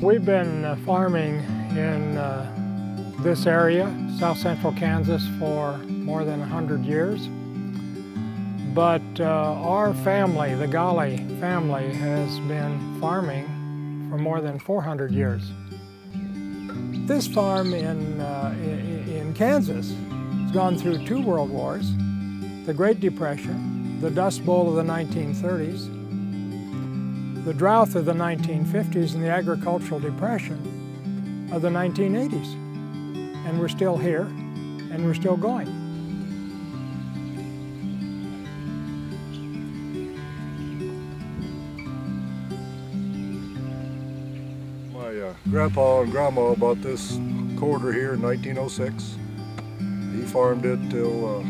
We've been farming in this area, south central Kansas, for more than 100 years. But our family, the Galle family, has been farming for more than 400 years. This farm in Kansas has gone through 2 world wars, the Great Depression, the Dust Bowl of the 1930s, the drought of the 1950s, and the agricultural depression of the 1980s. And we're still here, and we're still going. My grandpa and grandma bought this quarter here in 1906. He farmed it till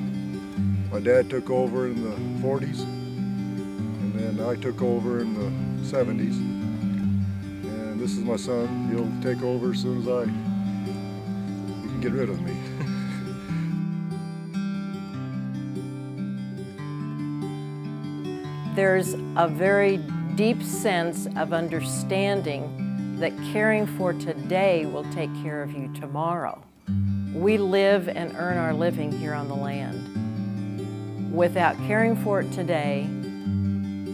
my dad took over in the 40s, and then I took over in the 70s. And this is my son. He'll take over as soon as he can get rid of me. There's a very deep sense of understanding that caring for today will take care of you tomorrow. We live and earn our living here on the land. Without caring for it today,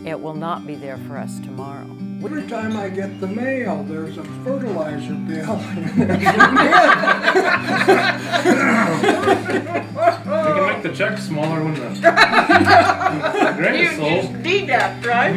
it will not be there for us tomorrow. Every time I get the mail, there's a fertilizer bill. We can make the check smaller when the grain is sold. You just deduct, right?